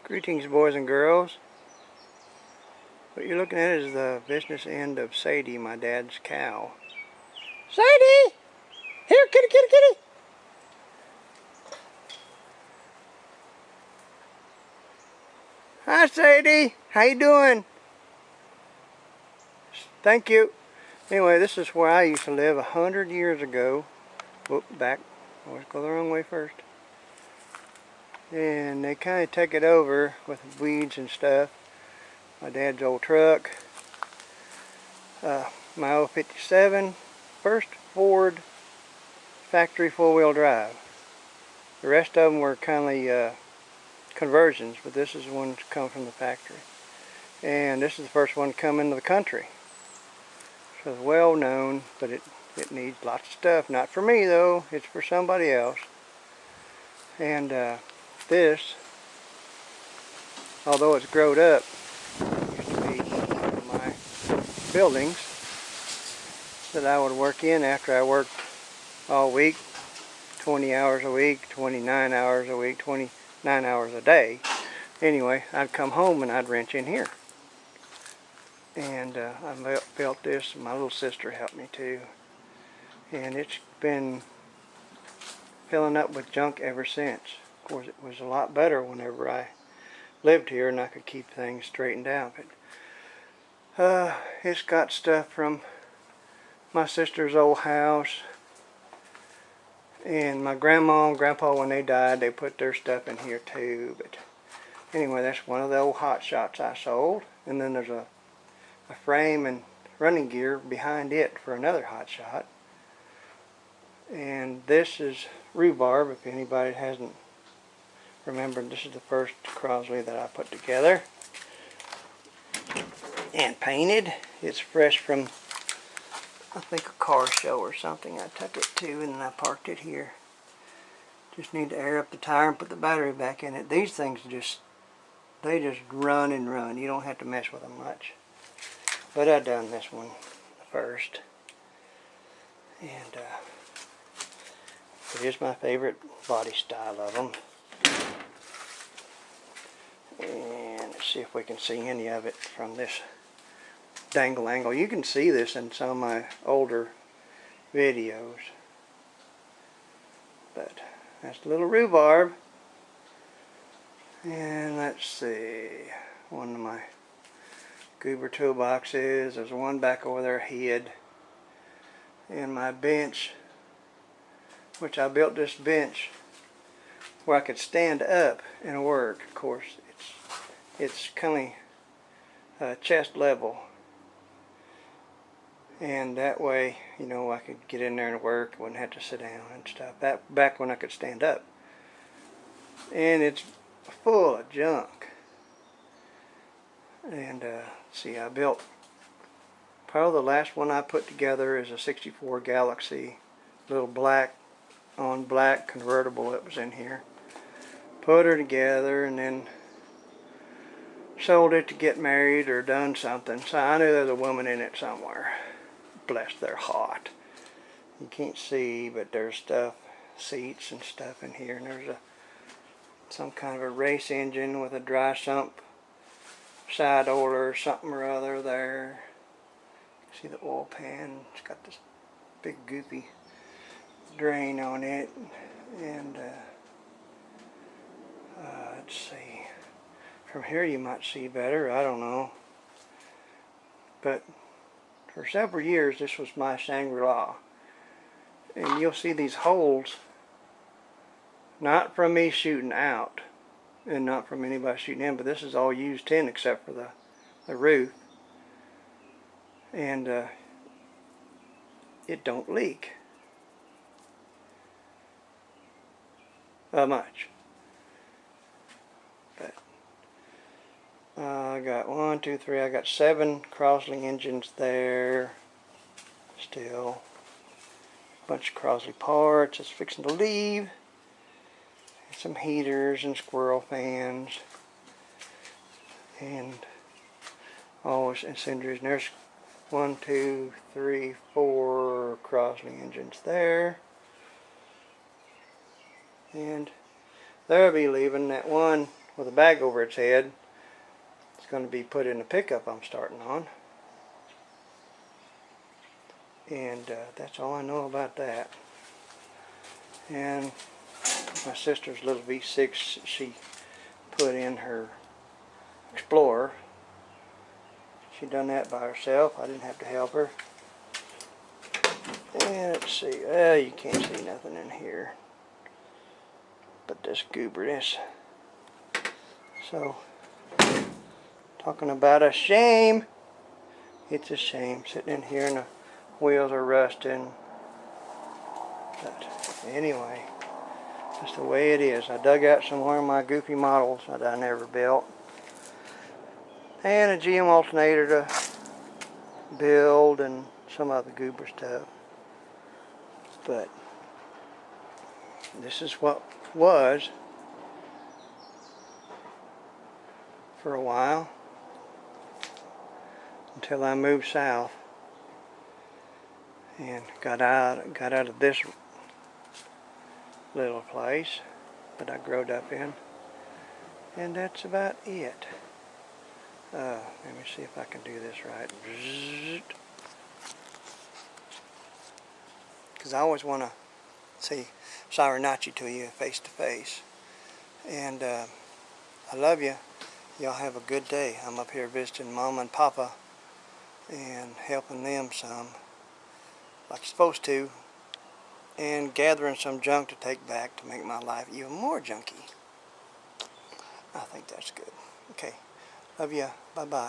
Greetings, boys and girls. What you're looking at is the business end of Sadie, my dad's cow. Sadie! Here, kitty, kitty, kitty! Hi, Sadie. How you doing? Thank you. Anyway, this is where I used to live 100 years ago. Whoop, back. Always go the wrong way first. And they kind of took it over with weeds and stuff. My dad's old truck. My old 57, first Ford factory four-wheel drive. The rest of them were kind of conversions, but this is the one that's come from the factory. And this is the first one to come into the country. So it's well known, but it needs lots of stuff. Not for me though, it's for somebody else. And this, although it's growed up, used to be one of my buildings that I would work in after I worked all week, 20 hours a week, 29 hours a week, 29 hours a day. Anyway, I'd come home and I'd wrench in here. And I built this, and my little sister helped me too. And it's been filling up with junk ever since. Of course, it was a lot better whenever I lived here and I could keep things straightened out. But it's got stuff from my sister's old house. And my grandma and grandpa, when they died, they put their stuff in here too. But anyway, that's one of the old hot shots I sold. And then there's a frame and running gear behind it for another hot shot. And this is rhubarb, if anybody hasn't remembered. This is the first Crosley that I put together and painted. It's fresh from, I think, a car show or something I took it to, and then I parked it here. Just need to air up the tire and put the battery back in it. These things they just run and run. You don't have to mess with them much. But I done this one first. And it is my favorite body style of them. And let's see if we can see any of it from this dangle angle. You can see this in some of my older videos. But that's a little rhubarb. And let's see, one of my goober toolboxes. There's one back over there hid. And my bench, which I built this bench where I could stand up and work. Of course, it's kind of chest level. And that way, you know, I could get in there and work. Wouldn't have to sit down and stuff. Back when I could stand up. And it's full of junk. And see, I built, probably the last one I put together is a 64 Galaxy, little black on black convertible that was in here. Put her together and then sold it to get married or done something. So I knew there was a woman in it somewhere. Bless their heart. You can't see, but there's stuff, seats and stuff in here. And there's some kind of a race engine with a dry sump side oiler or something or other there. See the oil pan, it's got this big goopy drain on it. And let's see, from here you might see better, I don't know. But for several years this was my Shangri-La. And you'll see these holes, not from me shooting out and not from anybody shooting in, but this is all used tin except for the roof. And it don't leak much. But I got 1, 2, 3, I got 7 Crosley engines there still. Bunch of Crosley parts. It's fixing to leave. Some heaters and squirrel fans and all and cinders. And there's 1, 2, 3, 4 Crosley engines there. And they'll be leaving. That one with a bag over its head. It's going to be put in the pickup I'm starting on. And that's all I know about that. And my sister's little V6 she put in her Explorer. She done that by herself. I didn't have to help her. And let's see. You can't see nothing in here but this gooberness. So, talking about a shame. It's a shame sitting in here and the wheels are rusting. But anyway, that's the way it is. I dug out some more of my goofy models that I never built. And a GM alternator to build and some other goober stuff. But this is what was for a while until I moved south and got out of this little place that I growed up in, and that's about it. Let me see if I can do this right. Because I always want to say Sirenachi to you face to face. And I love you. Y'all have a good day. I'm up here visiting Mama and Papa and helping them some, like you're supposed to, and gathering some junk to take back to make my life even more junky. I think that's good. Okay. Love ya. Bye-bye.